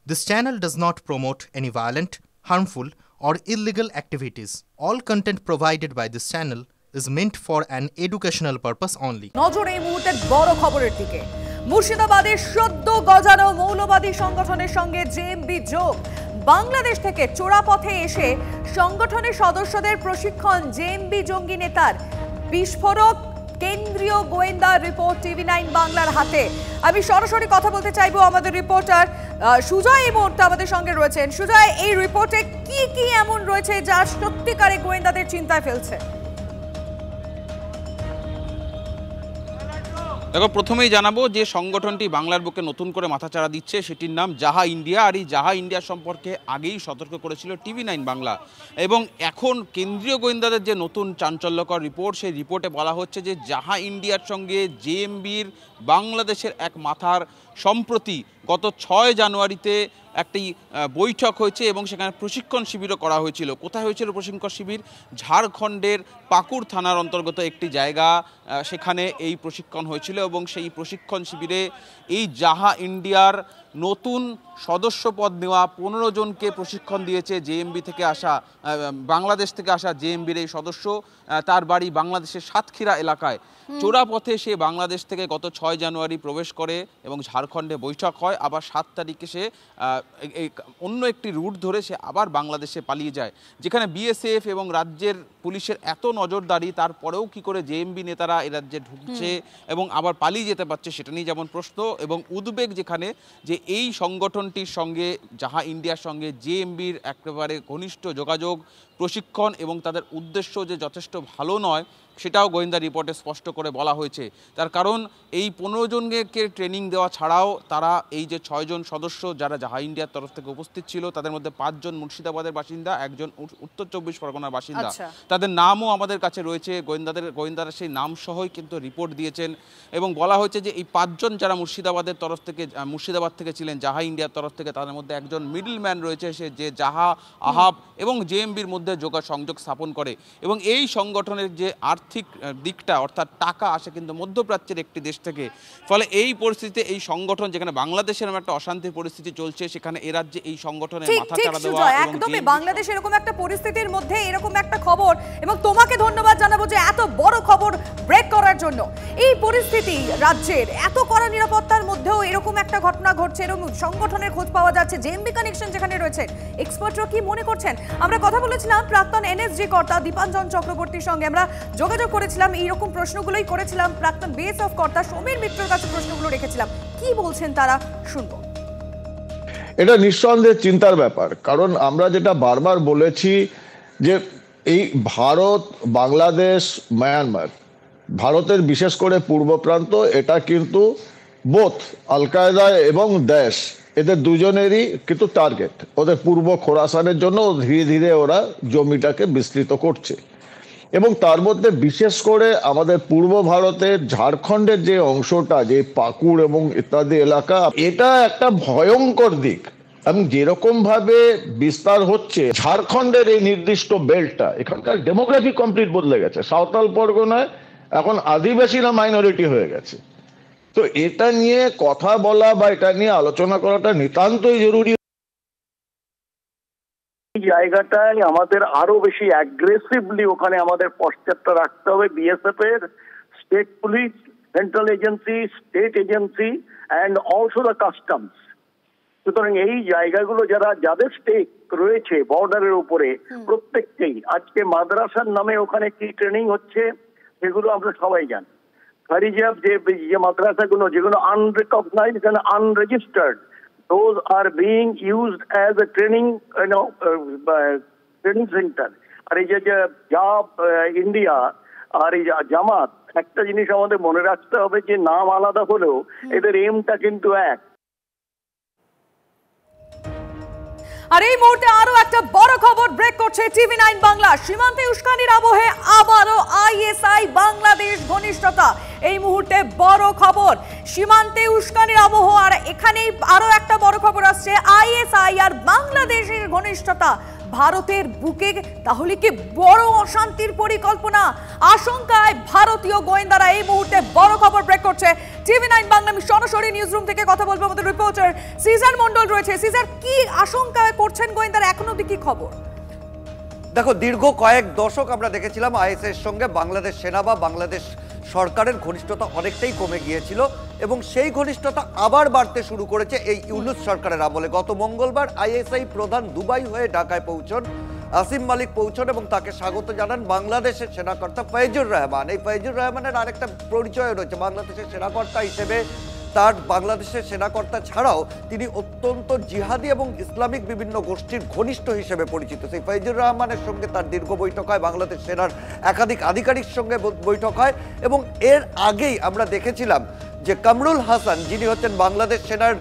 This channel does not promote any violent, harmful, or illegal activities. All content provided by this channel is meant for an educational purpose only. নজর এই মুহূর্তের বড় খবরের দিকে। মুর্শিদাবাদের সদ্য গজানো মৌলবাদী সংগঠনের সঙ্গে জেএমবি যোগ। বাংলাদেশ থেকে চোরাপথে এসে সংগঠনের সদস্যদের প্রশিক্ষণ জেএমবি জঙ্গি নেতার। বিস্ফোরক কেন্দ্রীয় গোয়েন্দা রিপোর্ট টিভি 9 বাংলার হাতে। আমি সরাসরি কথা বলতে চাইবো আমাদের রিপোর্টার সুজয় এই মুহূর্তে আমাদের সঙ্গে রয়েছেন। সুজয়, এই রিপোর্টে কি কি এমন রয়েছে যা সত্যিকারে গোয়েন্দাদের চিন্তায় ফেলছে? দেখো, প্রথমেই জানাবো যে সংগঠনটি বাংলার বুকে নতুন করে মাথাচাড়া দিচ্ছে, সেটির নাম জাহা ইন্ডিয়া। আর এই জাহা ইন্ডিয়া সম্পর্কে আগেই সতর্ক করেছিল টিভি 9 বাংলা। এবং এখন কেন্দ্রীয় গোয়েন্দাদের যে নতুন চাঞ্চল্যকর রিপোর্ট, সেই রিপোর্টে বলা হচ্ছে যে জাহা ইন্ডিয়ার সঙ্গে জেএমবির বাংলাদেশের এক মাথার সম্প্রতি গত 6 জানুয়ারিতে একটি বৈঠক হয়েছে এবং সেখানে প্রশিক্ষণ শিবিরও করা হয়েছিল। কোথায় হয়েছিল প্রশিক্ষণ শিবির? ঝাড়খণ্ডের পাকুড় থানার অন্তর্গত একটি জায়গা, সেখানে এই প্রশিক্ষণ হয়েছিল। এবং সেই প্রশিক্ষণ শিবিরে এই জাহা ইন্ডিয়ার নতুন সদস্য পদ নেওয়া 15 জনকে প্রশিক্ষণ দিয়েছে জেএমবি থেকে আসা, বাংলাদেশ থেকে আসা জেএমবির এই সদস্য। তার বাড়ি বাংলাদেশের সাতক্ষীরা এলাকায়। চোরাপথে সে বাংলাদেশ থেকে গত 6 জানুয়ারি প্রবেশ করে এবং ঝাড়খণ্ডে বৈঠক হয়। আবার 7 তারিখে সে অন্য একটি রুট ধরে সে আবার বাংলাদেশে পালিয়ে যায়। যেখানে বিএসএফ এবং রাজ্যের পুলিশের এত নজরদারি, তারপরেও কি করে জেএমবি নেতারা এ রাজ্যে ঢুকছে এবং আবার পালিয়ে যেতে পারছে, সেটা নিয়ে যেমন প্রশ্ন এবং উদ্বেগ। যেখানে যে এই সংগঠনটির সঙ্গে জাহা ইন্ডিয়ার সঙ্গে জেএমবির একেবারে ঘনিষ্ঠ যোগাযোগ, প্রশিক্ষণ এবং তাদের উদ্দেশ্য যে যথেষ্ট ভালো নয়, সেটাও গোয়েন্দা রিপোর্টে স্পষ্ট করে বলা হয়েছে। তার কারণ এই 15 জনকে ট্রেনিং দেওয়া ছাড়াও তারা এই যে 6 জন সদস্য যারা জাহা ইন্ডিয়ার তরফ থেকে উপস্থিত ছিল, তাদের মধ্যে 5 জন মুর্শিদাবাদের বাসিন্দা, 1 জন উত্তর 24 পরগনার বাসিন্দা। তাদের নামও আমাদের কাছে রয়েছে। গোয়েন্দারা সেই নাম সহই কিন্তু রিপোর্ট দিয়েছেন এবং বলা হয়েছে যে এই 5 জন যারা মুর্শিদাবাদ থেকে ছিলেন জাহা ইন্ডিয়ার তরফ থেকে, তাদের মধ্যে একজন মিডল ম্যান রয়েছে, সে যে জাহা আহাব এবং জেএমবির মধ্যে সংযোগ স্থাপন করে। এবং এই সংগঠনের যে আর্থিক দিকটা, অর্থাৎ টাকা আসে কিন্তু মধ্যপ্রাচ্যের একটি দেশ থেকে। ফলে এই পরিস্থিতিতে এই সংগঠন, যেখানে বাংলাদেশের একটা অশান্তির পরিস্থিতি চলছে, সেখানে এ রাজ্যে এই সংগঠনের মাথাচাড়া দেওয়া। একদমই বাংলাদেশ এরকম একটা পরিস্থিতির মধ্যে এরকম একটা খবর, এবং তোমাকে ধন্যবাদ জানাবো যে এত বড় খবর ব্রেক করার জন্য। এই পরিস্থিতি রাজ্যের এত কড়া নিরাপত্তার মধ্যেও এরকম একটা ঘটনা ঘটছে, এরকম সংগঠনের খোঁজ পাওয়া যাচ্ছে, জেএমবি কানেকশন যেখানে রয়েছে। এক্সপার্টরা কি মনে করছেন? আমরা কথা বলেছিলাম প্রাক্তন এনএসজি কর্তা দীপাঞ্জন চক্রবর্তীর সঙ্গে, আমরা যোগাযোগ করেছিলাম, এইরকম প্রশ্নগুলোই করেছিলাম। প্রাক্তন বিএসএফ কর্তা সমীর মিত্রের কাছে প্রশ্নগুলো রেখেছিলাম। কি বলছেন তারা, শুনবো। এটা নিঃসন্দেহে চিন্তার ব্যাপার, কারণ আমরা যেটা বারবার বলেছি যে এই ভারত, বাংলাদেশ, মায়ানমার, ভারতের বিশেষ করে পূর্ব প্রান্ত, এটা কিন্তু বোথ আল কায়দা এবং দেশ, এদের দুজনেরই কিন্তু টার্গেট। ওদের পূর্ব খোরাসানের জন্য ধীরে ধীরে ওরা জমিটাকে বিস্তৃত করছে। এবং তার মধ্যে বিশেষ করে আমাদের পূর্ব ভারতের ঝাড়খণ্ডের যে অংশটা, যে পাকুড় এবং ইত্যাদি এলাকা, এটা একটা ভয়ঙ্কর দিক। এবং যেরকম ভাবে বিস্তার হচ্ছে ঝাড়খণ্ডের এই নির্দিষ্ট বেল্টটা, এখানকার ডেমোগ্রাফি কমপ্লিট বদলে গেছে। সাঁওতাল পরগনায় এখন আদিবাসীরা মাইনরিটি হয়ে গেছে। তো এটা নিয়ে কথা বলা বা এটা নিয়ে আলোচনা করাটা নিতান্তই জরুরি। জায়গাটায় আমাদের আরো বেশি অ্যাগ্রেসিভলি ওখানে আমাদের পশ্চাৎটা রাখতে হবে। বিএসএফ এর, state police, central agency, state agency and also the customs. সুতরাং এই জায়গাগুলো যাদের স্টেক রয়েছে বর্ডারের উপরে, প্রত্যেককেই আজকে মাদ্রাসার নামে ওখানে কি ট্রেনিং হচ্ছে সেগুলো আমরা সবাই জানি। ফারিজাব যে মাদ্রাসাগুলো যেগুলো unrecognised and unregistered, those are being used as a training training center. আর এই যে জাব ইন্ডিয়া আর এই জামাত, একটা জিনিস আমাদের মনে রাখতে হবে যে নাম আলাদা হলেও এদের এমটা কিন্তু এক। আর এই মুহূর্তে আরো একটা বড় খবর ব্রেক করছে টিভি 9 বাংলা। সীমান্তে উস্কানির আবহে আবারও আইএসআই বাংলাদেশ ঘনিষ্ঠতা। এই মুহূর্তে বড় খবর, সীমান্তে উস্কানির আবহ। আর এখানেই আরো একটা বড় খবর আসছে, আইএসআই আর বাংলাদেশের ঘনিষ্ঠতা ভারতের বুকে, তাহলে কি বড় অশান্তির পরিকল্পনা? আশঙ্কায় ভারতীয় গোয়েন্দারা। এই মুহূর্তে বড় খবর ব্রেক করছে TV9 বাংলা। আমি সরাসরি নিউজরুম থেকে কথা বলবো, আমাদের রিপোর্টার সিজার মন্ডল রয়েছে। সিজার, কি আশঙ্কায় করছেন গোয়েন্দারা, এখন অবধি কি খবর? দেখো, দীর্ঘ কয়েক দশক আমরা দেখেছিলাম আইএসআইয়ের সঙ্গে বাংলাদেশ সেনা বা বাংলাদেশ সরকারের ঘনিষ্ঠতা অনেকটাই কমে গিয়েছিল এবং সেই ঘনিষ্ঠতা আবার বাড়তে শুরু করেছে এই ইউনূস সরকারের আমলে। গত মঙ্গলবার আইএসআই প্রধান দুবাই হয়ে ঢাকায় পৌঁছন, আসিম মালিক পৌঁছন এবং তাকে স্বাগত জানান বাংলাদেশের সেনাকর্তা ফয়জুর রহমান। এই ফয়জুর রহমানের আরেকটা পরিচয় রয়েছে, বাংলাদেশের সেনাকর্তা হিসেবে তার বাংলাদেশের সেনাকর্তা ছাড়াও তিনি অত্যন্ত জিহাদি এবং ইসলামিক বিভিন্ন গোষ্ঠীর ঘনিষ্ঠ হিসেবে পরিচিত। সেই ফয়জুর রহমানের সঙ্গে তার দীর্ঘ বৈঠক হয়, বাংলাদেশ সেনার একাধিক আধিকারিক সঙ্গে বৈঠক হয় এবং এর আগেই আমরা দেখেছিলাম যে কামরুল হাসান, যিনি হচ্ছেন বাংলাদেশ সেনার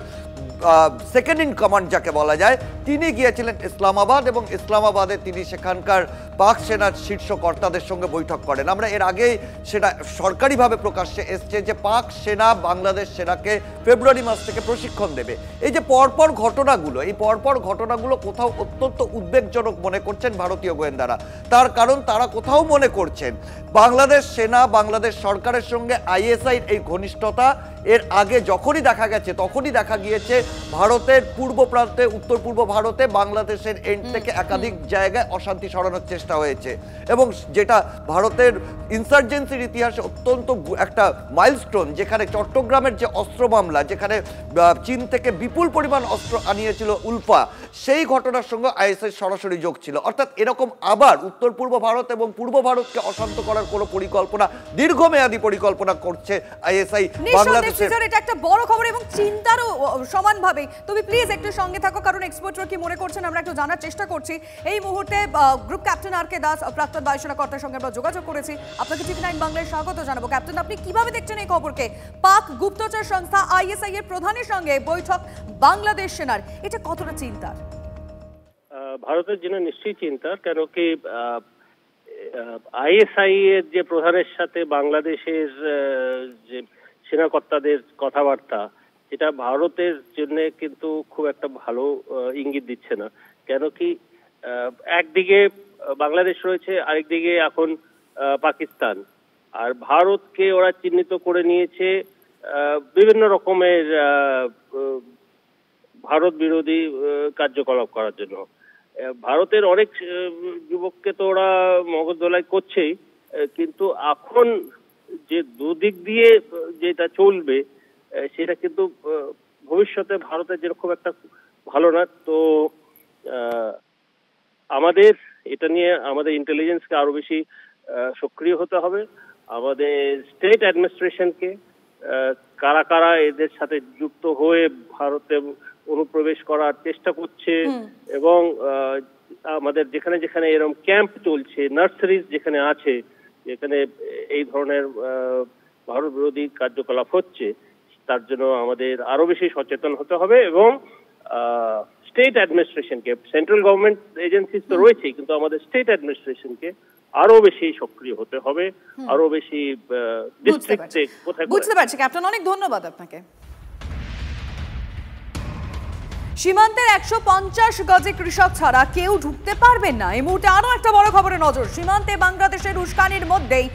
সেকেন্ড ইন কমান্ড যাকে বলা যায়, তিনি গিয়েছিলেন ইসলামাবাদ এবং ইসলামাবাদে তিনি সেখানকার পাক সেনার শীর্ষ কর্তাদের সঙ্গে বৈঠক করেন। আমরা এর আগেই সেটা সরকারিভাবে প্রকাশ্যে এসছে যে পাক সেনা বাংলাদেশ সেনাকে ফেব্রুয়ারি মাস থেকে প্রশিক্ষণ দেবে। এই যে পরপর ঘটনাগুলো, এই পরপর ঘটনাগুলো কোথাও অত্যন্ত উদ্বেগজনক মনে করছেন ভারতীয় গোয়েন্দারা। তার কারণ তারা কোথাও মনে করছেন বাংলাদেশ সেনা বাংলাদেশ সরকারের সঙ্গে আইএসআইয়ের এই ঘনিষ্ঠতা এর আগে যখনই দেখা গেছে তখনই দেখা গিয়েছে ভারতের পূর্ব প্রান্তে, উত্তর পূর্ব ভারতে বাংলাদেশের এন্ড থেকে একাধিক জায়গায় অশান্তি সরানোর চেষ্টা হয়েছে এবং যেটা ভারতের ইনসার্জেন্সির ইতিহাসে অত্যন্ত একটা মাইলস্টোন, যেখানে চট্টগ্রামের যে অস্ত্র মামলা, যেখানে চীন থেকে বিপুল পরিমাণ অস্ত্র আনিয়েছিল উলফা, সেই ঘটনার সঙ্গে আইএসআই সরাসরি যোগ ছিল। অর্থাৎ এরকম আবার উত্তর পূর্ব ভারত এবং পূর্ব ভারতকে অশান্ত করার কোনো পরিকল্পনা, দীর্ঘমেয়াদী পরিকল্পনা করছে আইএসআই বাংলাদেশ। এটা একটা বড় খবর এবং চিন্তারও সমানভাবে। তুমি প্লিজ একটু সঙ্গে থাকো, কারণ এক্সপার্টরা কি মনে করছেন আমরা একটু জানার চেষ্টা করছি। এই মুহূর্তে গ্রুপ ক্যাপ্টেন আর কে দাস, প্রাক্তন বায়ুসেনা কর্তার সঙ্গে আমরা যোগাযোগ করেছি। আপনাকে TV9 বাংলায় স্বাগত জানাবো। ক্যাপ্টেন, আপনি কিভাবে দেখছেন এই খবরকে? পাক গুপ্তচর সংস্থা আইএসআই এর প্রধানের সঙ্গে বৈঠক বাংলাদেশ সেনার, এটা কতটা চিন্তার? ভারতের জন্য নিশ্চয়ই চিন্তার, কেন কি আইএসআই এর যে প্রধানের সাথে বাংলাদেশের যে সেনাকর্তাদের কথাবার্তা, এটা ভারতের জন্য কিন্তু খুব একটা ভালো ইঙ্গিত দিচ্ছে না। কেন কি একদিকে বাংলাদেশ রয়েছে, আরেকদিকে এখন পাকিস্তান, আর ভারতকে ওরা চিহ্নিত করে নিয়েছে বিভিন্ন রকমের ভারত বিরোধী কার্যকলাপ করার জন্য। ভারতের অনেক যুবককে তো ওরা মগজধোলাই করছেই, কিন্তু এখন যে দুদিক দিয়ে যেটা চলবে সেটা কিন্তু ভবিষ্যতে ভারতের যেরকম একটা ভালো না। তো আমাদের এটা নিয়ে আমাদের ইন্টেলিজেন্সকে আরো বেশি সক্রিয় হতে হবে। আমাদের স্টেট অ্যাডমিনিস্ট্রেশনকে, কারা কারা এদের সাথে যুক্ত হয়ে ভারতে অনুপ্রবেশ করার চেষ্টা করছে এবং আমাদের যেখানে যেখানে এরকম ক্যাম্প চলছে, নার্সারিজ যেখানে আছে, যেখানে এই ধরনের ভারত বিরোধী কার্যকলাপ হচ্ছে, তার জন্য আমাদের আরো বেশি সচেতন হতে হবে এবং স্টেট অ্যাডমিনিস্ট্রেশনকে, সেন্ট্রাল গভর্নমেন্ট এজেন্সিস তো রয়েছেই, কিন্তু আমাদের স্টেট অ্যাডমিনিস্ট্রেশনকে আরো বেশি সক্রিয় হতে হবে, আরো বেশি ডিস্ট্রিক্টে কোথায়। বুঝতে পারছি ক্যাপ্টেন, অনেক ধন্যবাদ আপনাকে। সীমান্তের 150 গজে কৃষক ছাড়া কেউ ঢুকতে পারবেন না। এই মুহূর্তে আরো একটা বড় খবরে নজর। সীমান্তে বাংলাদেশের উস্কানির মধ্যেই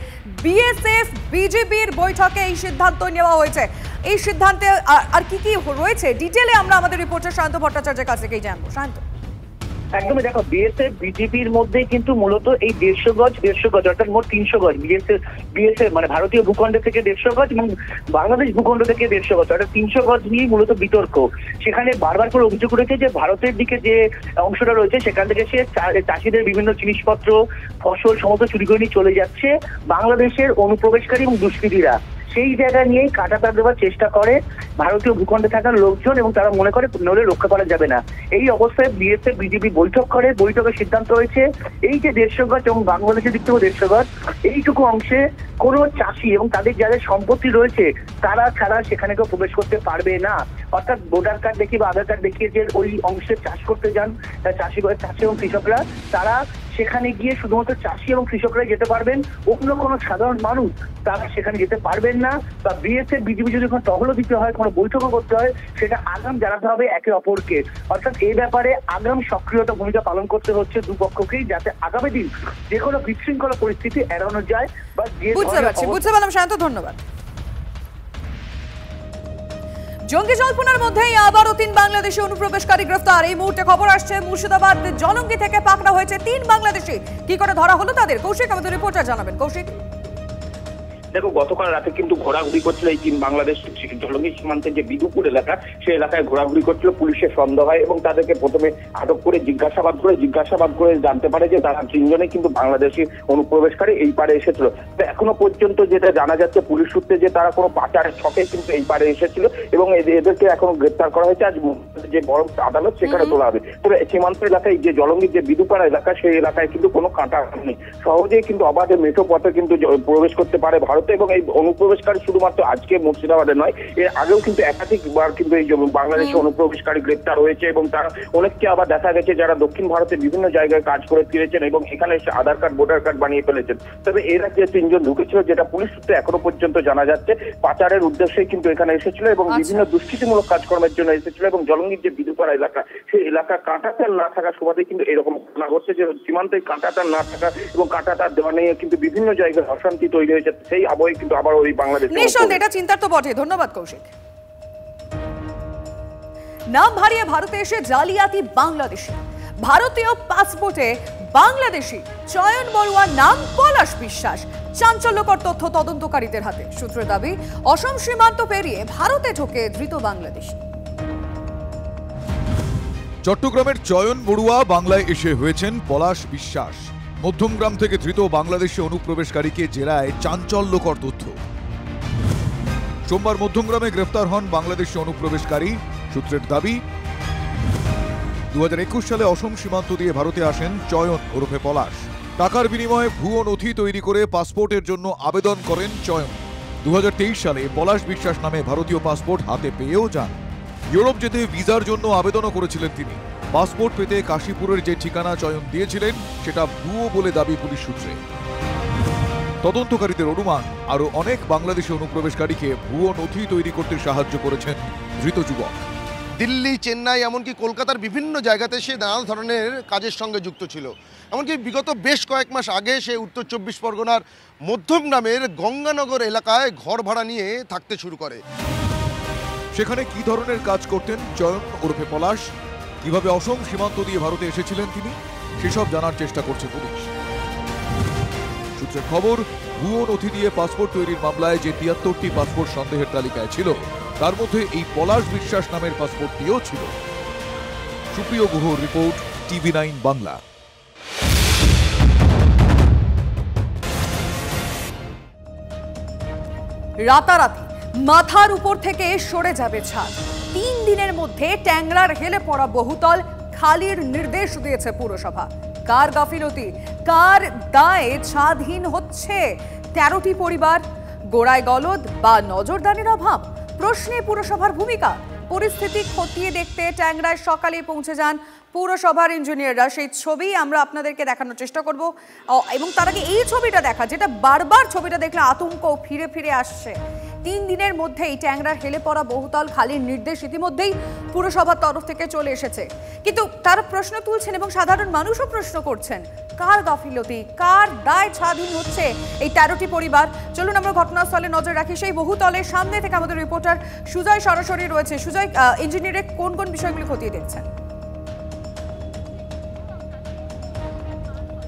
বিএসএফ বিজেপির বৈঠকে এই সিদ্ধান্ত নেওয়া হয়েছে। এই সিদ্ধান্তে আর কি কি রয়েছে ডিটেইলে আমরা আমাদের রিপোর্টার শান্ত ভট্টাচার্যের কাছ থেকেই জানবো। শান্ত, একদমই, দেখো, বিএসএফ বিজেপির মধ্যে কিন্তু মূলত এই 150 গজ অর্থাৎ মোট 300 গজ বিএসএফ মানে ভারতীয় ভূখণ্ড থেকে 150 গজ এবং বাংলাদেশ ভূখণ্ড থেকে 150 গজ অর্থাৎ 300 গজ নিয়ে মূলত বিতর্ক। সেখানে বারবার করে অভিযোগ রয়েছে যে ভারতের দিকে যে অংশটা রয়েছে সেখান থেকে সে চাষিদের বিভিন্ন জিনিসপত্র, ফসল সমস্ত চুরি করে নিয়ে চলে যাচ্ছে বাংলাদেশের অনুপ্রবেশকারী এবং দুষ্কৃতীরা। সেই জায়গা নিয়েই কাঁটাতার দেওয়ার চেষ্টা করে ভারতীয় ভূখণ্ডে থাকার লোকজন এবং তারা মনে করে নলে রক্ষা করা যাবে না। এই অবস্থায় বিএসএফ বিজেপি বৈঠক করে, বৈঠকের সিদ্ধান্ত হয়েছে এই যে 150 গজ এবং বাংলাদেশের দিক থেকে 150 গজ, এইটুকু অংশে কোনো চাষি এবং তাদের যাদের সম্পত্তি রয়েছে তারা ছাড়া সেখানে কেউ প্রবেশ করতে পারবে না। অর্থাৎ ভোটার কার্ড দেখিয়ে বা আধার কার্ড দেখিয়ে যে ওই অংশে চাষ করতে যান চাষি এবং কৃষকরা, তারা সেখানে গিয়ে শুধুমাত্র চাষি এবং কৃষকরাই যেতে পারবেন, অন্য কোনো সাধারণ মানুষ তারা সেখানে যেতে পারবেন না। বা বিএসএফ বিজিবি যদি কোনো টহলও দিতে হয়, কোনো বৈঠকও করতে হয়, সেটা আগাম জানাতে হবে একে অপরকে। অর্থাৎ এই ব্যাপারে আগাম সক্রিয়তা ভূমিকা পালন করতে হচ্ছে দুপক্ষকেই, যাতে আগামী দিন যে কোনো বিশৃঙ্খলা পরিস্থিতি এড়ানো যায়। বা বুঝতে পারলাম শান্ত, ধন্যবাদ। জঙ্গি জল্পনার মধ্যেই আবারও 3 বাংলাদেশি অনুপ্রবেশকারী গ্রেফতার। এই মুহূর্তে খবর আসছে মুর্শিদাবাদ জলঙ্গি থেকে পাকড়া হয়েছে 3 বাংলাদেশি। কি করে ধরা হলো তাদের, কৌশিক আমাদের রিপোর্টার জানাবেন। কৌশিক, দেখো, গতকাল রাতে কিন্তু ঘোরাঘুরি করছিল এই 3 বাংলাদেশ জলঙ্গি সীমান্তের যে বিদুপুর এলাকা, সেই এলাকায় ঘোরাঘুরি করছিল। পুলিশের সন্দেহ হয় এবং তাদেরকে প্রথমে আটক করে জিজ্ঞাসাবাদ করে জানতে পারে যে তারা 3 জনে কিন্তু বাংলাদেশি অনুপ্রবেশকারী এই পারে এসেছিল। তো এখনো পর্যন্ত যেটা জানা যাচ্ছে পুলিশ সূত্রে, যে তারা কোনো পাচারের ছকে কিন্তু এই পারে এসেছিল এবং এদেরকে এখনো গ্রেপ্তার করা হয়েছে। আজ যে বড় আদালত সেখানে তোলা হবে। তবে সীমান্ত এলাকায় যে জলঙ্গির যে বিদুপাড়া এলাকা, সেই এলাকায় কিন্তু কোনো কাঁটা নেই, সহজেই কিন্তু অবাধে মেঠো পথে কিন্তু প্রবেশ করতে পারে ভারতে। এবং এই অনুপ্রবেশকারী শুধুমাত্র আজকে মুর্শিদাবাদে নয়, এর আগেও কিন্তু একাধিকবার কিন্তু এই বাংলাদেশি অনুপ্রবেশকারী গ্রেপ্তার হয়েছে এবং তারা অনেককে আবার দেখা গেছে যারা দক্ষিণ ভারতে বিভিন্ন জায়গায় কাজ করে ফিরেছেন এবং এখানে এসে আধার কার্ড ভোটার কার্ড বানিয়ে ফেলেছেন। তবে এরা যে 3 জন ঢুকেছিল, যেটা পুলিশ সূত্রে এখনো পর্যন্ত জানা যাচ্ছে, পাচারের উদ্দেশ্যেই কিন্তু এখানে এসেছিল এবং বিভিন্ন দুষ্কৃতিমূলক কাজকর্মের জন্য এসেছিল। এবং জলঙ্গির যে বিদুপাড়া এলাকা, সেই এলাকা কাঁটাতার না থাকা সুবাদে কিন্তু এরকম ঘটনা ঘটছে, যে সীমান্তে কাঁটাতার না থাকা এবং কাঁটাতার দেওয়া নিয়ে কিন্তু বিভিন্ন জায়গায় অশান্তি তৈরি হয়েছে। সেই আবহে কিন্তু আবার ওই বাংলাদেশ নিঃসন্দেহে এটা চিন্তার তো বটে। ধন্যবাদ কৌশিক। নাম হারিয়ে ভারতে এসে জালিয়াতি বাংলাদেশি, ভারতীয় পাসপোর্টে বাংলাদেশি চয়ন বড়ুয়ার নাম পলাশ বিশ্বাস। চাঞ্চল্যকর তথ্য তদন্তকারীদের হাতে। সূত্রের দাবি, অসম সীমান্ত পেরিয়ে ভারতে ঢোকে ধৃত বাংলাদেশি। চট্টগ্রামের চয়ন বড়ুয়া বাংলায় এসে হয়েছেন পলাশ বিশ্বাস। মধ্যমগ্রাম থেকে ধৃত বাংলাদেশি অনুপ্রবেশকারীকে জেরায় চাঞ্চল্যকর তথ্য। সোমবার মধ্যমগ্রামে গ্রেফতার হন বাংলাদেশি অনুপ্রবেশকারী। সূত্রের দাবি, 2021 সালে অসম সীমান্ত দিয়ে ভারতে আসেন চয়ন ওরফে পলাশ। টাকার বিনিময়ে ভুয়ো নথি তৈরি করে পাসপোর্টের জন্য আবেদন করেন চয়ন। 2023 সালে পলাশ বিশ্বাস নামে ভারতীয় পাসপোর্ট হাতে পেয়েও যান। ইউরোপ যেতে ভিসার জন্য আবেদনও করেছিলেন তিনি। পাসপোর্ট পেতে কাশীপুরের যে ঠিকানা চয়ন দিয়েছিলেন, সেটা ভুয়ো বলে দাবি পুলিশ সূত্রে। তদন্তকারীদের অনুমান, আরও অনেক বাংলাদেশি অনুপ্রবেশকারীকে ভুয়ো নথি তৈরি করতে সাহায্য করেছেন ধৃত যুবক। দিল্লি, চেন্নাই, এমনকি কলকাতার বিভিন্ন জায়গাতে সে নানা ধরনের কাজের সঙ্গে যুক্ত ছিল। এমনকি বিগত বেশ কয়েক মাস আগে সে উত্তর 24 পরগনার মধ্যমগ্রামের গঙ্গানগর এলাকায় ঘর ভাড়া নিয়ে থাকতে শুরু করে। সেখানে কি ধরনের কাজ করতেন চয়ন ওরফে পলাশ, কিভাবে অসম সীমান্ত দিয়ে ভারতে এসেছিলেন তিনি, সেসব জানার চেষ্টা করছে পুলিশ। সূত্রের খবর, ভুয়ো নথি দিয়ে পাসপোর্ট তৈরির মামলায় যে 73টি পাসপোর্ট সন্দেহের তালিকায় ছিল, তার মধ্যে এই পলাশ বিশ্বাস নামের পাসপোর্টটিও ছিল। সুপ্রিয় গুহর রিপোর্ট, TV9 বাংলা। রাতারাতি মাথার উপর থেকে সরে যাবে ছাদ। 3 দিনের মধ্যে ট্যাংরার হেলে পড়া বহুতল খালির নির্দেশ দিয়েছে পুরসভা। কার গাফিলতি, কার দায়ে ছাদহীন হচ্ছে 13টি পরিবার? গোড়ায় গলদ বা নজরদারির অভাব? প্রশ্নে পুরসভার ভূমিকা। পরিস্থিতি খতিয়ে দেখতে ট্যাংরায় সকালে পৌঁছে যান পুরসভার ইঞ্জিনিয়াররা। সেই ছবি আমরা আপনাদেরকে দেখানোর চেষ্টা করব এবং তার আগে এই ছবিটা দেখা, যেটা বারবার ছবিটা দেখলে আতঙ্ক ফিরে ফিরে আসছে। 3 দিনের মধ্যেই ট্যাংরার হেলে পড়া বহুতল খালির নির্দেশ ইতিমধ্যেই পুরসভার তরফ থেকে চলে এসেছে। কিন্তু তারা প্রশ্ন তুলছেন এবং সাধারণ মানুষও প্রশ্ন করছেন, কার গাফিলতি, কার দায় ছাদহীন হচ্ছে এই 13টি পরিবার? চলুন আমরা ঘটনাস্থলে নজর রাখি। সেই বহুতলের সামনে থেকে আমাদের রিপোর্টার সুজয় সরাসরি রয়েছে। সুজয়, ইঞ্জিনিয়ারের কোন কোন বিষয়গুলি খতিয়ে দেখছেন?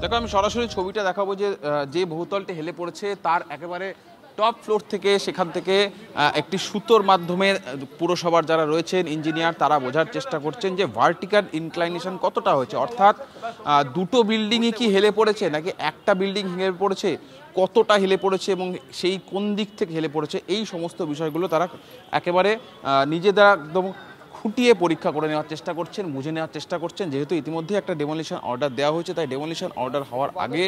দেখো, আমি সরাসরি ছবিটা দেখাবো। যে বহুতলটি হেলে পড়েছে তার একেবারে টপ ফ্লোর থেকে, সেখান থেকে একটি সুতোর মাধ্যমে পুরসভার যারা রয়েছেন ইঞ্জিনিয়ার, তারা বোঝার চেষ্টা করছেন যে ভার্টিক্যাল ইনক্লাইনেশন কতটা হয়েছে, অর্থাৎ দুটো বিল্ডিংই কি হেলে পড়েছে নাকি একটা বিল্ডিং হেলে পড়েছে, কতটা হেলে পড়েছে এবং সেই কোন দিক থেকে হেলে পড়েছে, এই সমস্ত বিষয়গুলো তারা একেবারে নিজেদের একদম খুঁটিয়ে পরীক্ষা করে নেওয়ার চেষ্টা করছেন, বুঝে নেওয়ার চেষ্টা করছেন। যেহেতু ইতিমধ্যে একটা ডেমোলিশন অর্ডার দেওয়া হয়েছে, তাই ডেমোলিশন অর্ডার হওয়ার আগে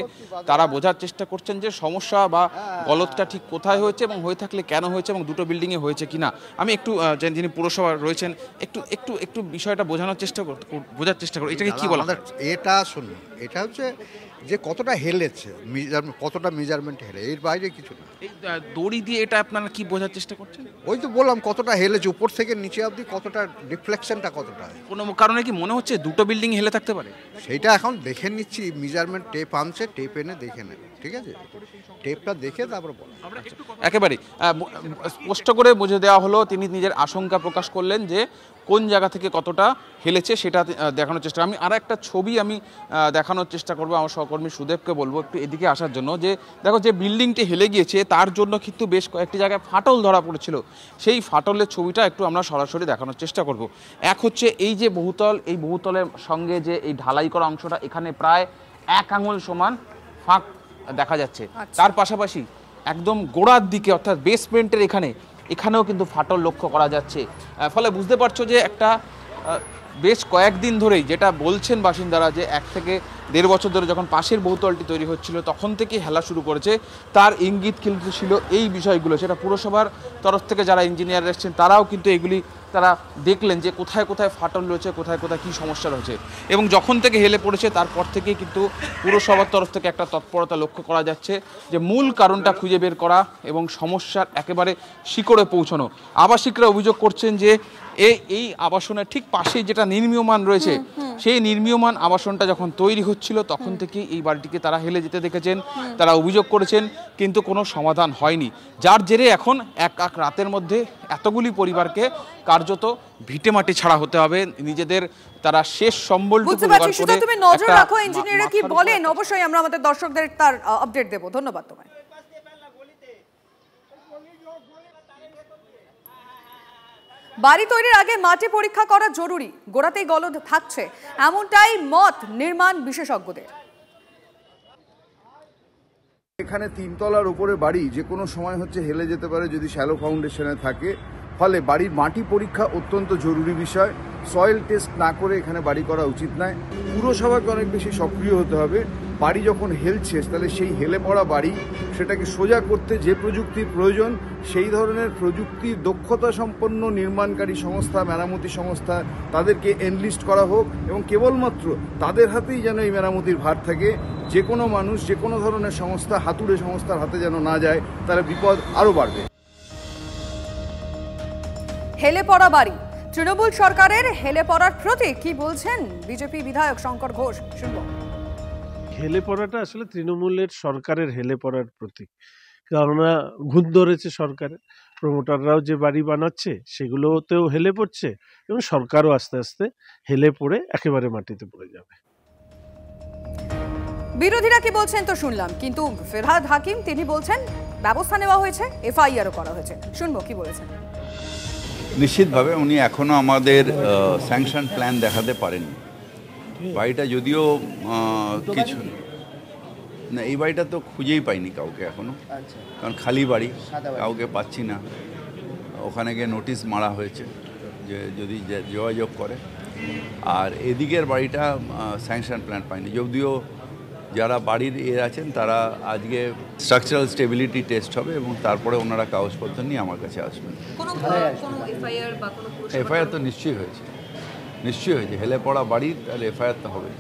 তারা বোঝার চেষ্টা করছেন যে সমস্যা বা গলতটা ঠিক কোথায় হয়েছে এবং হয়ে থাকলে কেন হয়েছে এবং দুটো বিল্ডিংয়ে হয়েছে কিনা। আমি একটু যিনি পুরসভা রয়েছেন একটু একটু একটু বিষয়টা বোঝার চেষ্টা করো, এটাকে কি বলা? এটা শুনুন, এটা হচ্ছে যে কতটা হেলেছে, কতটা মেজারমেন্ট হেলে, এর বাইরে কিছু না। এই দড়ি দিয়ে এটা আপনারা কি বোঝার চেষ্টা করছেন? ওই তো বললাম কতটা হেলেছে, উপর থেকে নিচে অবধি কতটা ডিফ্লেকশনটা কতটা। কোনো কারণে কি মনে হচ্ছে দুটো বিল্ডিং হেলে থাকতে পারে? সেইটা এখন দেখে নিচ্ছি, মেজারমেন্ট টেপ আনছে, টেপ এনে দেখে নেবে, ঠিক আছে? টেপটা দেখে তারপর বলো। একেবারে স্পষ্ট করে বুঝে দেওয়া হলো, তিনি নিজের আশঙ্কা প্রকাশ করলেন যে কোন জায়গা থেকে কতটা হেলেছে সেটা দেখানোর চেষ্টা। আমি আর একটা ছবি আমি দেখানোর চেষ্টা করবো, আমার সহকর্মী সুদেবকে বলবো একটু এদিকে আসার জন্য। যে দেখো, যে বিল্ডিংটি হেলে গিয়েছে তার জন্য কিন্তু বেশ কয়েকটি জায়গায় ফাটল ধরা পড়েছিল, সেই ফাটলের ছবিটা একটু আমরা সরাসরি দেখানোর চেষ্টা করব। এক হচ্ছে এই যে বহুতল, এই বহুতলের সঙ্গে যে এই ঢালাই করা অংশটা, এখানে প্রায় 1 আঙুল সমান ফাঁক দেখা যাচ্ছে। তার পাশাপাশি একদম গোড়ার দিকে অর্থাৎ বেসমেন্টের এখানেও কিন্তু ফাটল লক্ষ্য করা যাচ্ছে। ফলে বুঝতে পারছো যে একটা বেশ কয়েকদিন ধরেই যেটা বলছেন বাসিন্দারা, যে 1 থেকে 1.5 বছর ধরে যখন পাশের বহুতলটি তৈরি হচ্ছিল তখন থেকেই হেলা শুরু করেছে, তার ইঙ্গিত কিন্তু ছিল এই বিষয়গুলো। সেটা পুরসভার তরফ থেকে যারা ইঞ্জিনিয়ার এসেছেন তারাও কিন্তু এগুলি তারা দেখলেন যে কোথায় কোথায় ফাটল রয়েছে, কোথায় কোথায় কী সমস্যা রয়েছে। এবং যখন থেকে হেলে পড়েছে তারপর থেকেই কিন্তু পুরসভার তরফ থেকে একটা তৎপরতা লক্ষ্য করা যাচ্ছে যে মূল কারণটা খুঁজে বের করা এবং সমস্যার একেবারে শিকড়ে পৌঁছানো। আবাসিকরা অভিযোগ করছেন যে এই আবাসনের ঠিক পাশেই যেটা নির্মীয়মান রয়েছে, সেই নির্মীয়মান আবাসনটা যখন তৈরি হচ্ছিল তখন থেকেই এই বাড়িটিকে তারা হেলে যেতে দেখেছেন, তারা অভিযোগ করেছেন, কিন্তু কোনো সমাধান হয়নি। যার জেরে এখন এক রাতের মধ্যে এতগুলি পরিবারকে কার্যত ভিটেমাটি ছাড়া হতে হবে, নিজেদের তারা শেষ সম্বলটুকু জোগাড় করে। তুমি নজর রাখো ইঞ্জিনিয়াররা কি বলেন, অবশ্যই আমরা আমাদের দর্শকদের তার আপডেট দেব। ধন্যবাদ তোমায়। বাড়ি তৈরির আগে মাটি পরীক্ষা করা জরুরি, গোড়াতেই গলদ থাকছে এমনটাই মত নির্মাণ বিশেষজ্ঞদের। এখানে 3 তলার উপরে বাড়ি যে কোনো সময় হেলে যেতে পারে যদি শ্যালো ফাউন্ডেশনে থাকে, ফলে বাড়ির মাটি পরীক্ষা অত্যন্ত জরুরি বিষয়। সয়েল টেস্ট না করে এখানে বাড়ি করা উচিত নয়। পুরসভাকে অনেক বেশি সক্রিয় হতে হবে। বাড়ি যখন হেলছে তাহলে সেই হেলে পড়া বাড়ি সেটাকে সোজা করতে যে প্রযুক্তির প্রয়োজন, সেই ধরনের প্রযুক্তির দক্ষতা সম্পন্ন নির্মাণকারী সংস্থা, মেরামতি সংস্থা, তাদেরকে এনলিস্ট করা হোক এবং কেবলমাত্র তাদের হাতেই যেন এই মেরামতির ভার থাকে। যে কোনো মানুষ, যে কোনো ধরনের সংস্থা, হাতুড়ে সংস্থার হাতে যেন না যায়, তাহলে বিপদ আরও বাড়বে। হেলে পড়া বাড়ি, তৃণমূল সরকারের হেলে পড়ার প্রতীক কি বলছেন বিজেপি বিধায়ক শঙ্কর ঘোষ, শুনব। হেলে পড়াটা আসলে তৃণমূলের সরকারের হেলে পড়ার প্রতীক, কেননা ঘুণ ধরেছে সরকারের। প্রমোটাররাও যে বাড়ি বানাচ্ছে সেগুলোতেও হেলে পড়ছে এবং সরকারও আস্তে আস্তে হেলে পড়ে একেবারে মাটিতে পড়ে যাবে। বিরোধীরা কি বলছেন তো শুনলাম, কিন্তু ফেরহাদ হাকিম তিনি বলছেন ব্যবস্থা নেওয়া হয়েছে, এফআইআরও করা হয়েছে। শুনবো কি বলেছেন। নিশ্চিতভাবে উনি এখনো আমাদের স্যাংশন প্ল্যান দেখাতে পারেননি। বাড়িটা যদিও কিছু না, এই বাড়িটা তো খুঁজেই পাইনি কাউকে এখনো, কারণ খালি বাড়ি, কাউকে পাচ্ছি না। ওখানে গিয়ে নোটিশ মারা হয়েছে যে যদি যোগাযোগ করে। আর এদিকের বাড়িটা স্যাংশন প্ল্যান পাইনি, যদিও যারা বাড়ির আছেন তারা আজকে স্ট্রাকচারাল স্টেবিলিটি টেস্ট হবে এবং তারপরে ওনারা কাগজপত্র নিয়ে আমার কাছে আসবেন। এফআইআর তো নিশ্চয়ই হয়েছে, হেলে পড়া বাড়ির, তাহলে এফআইআর তো হবে।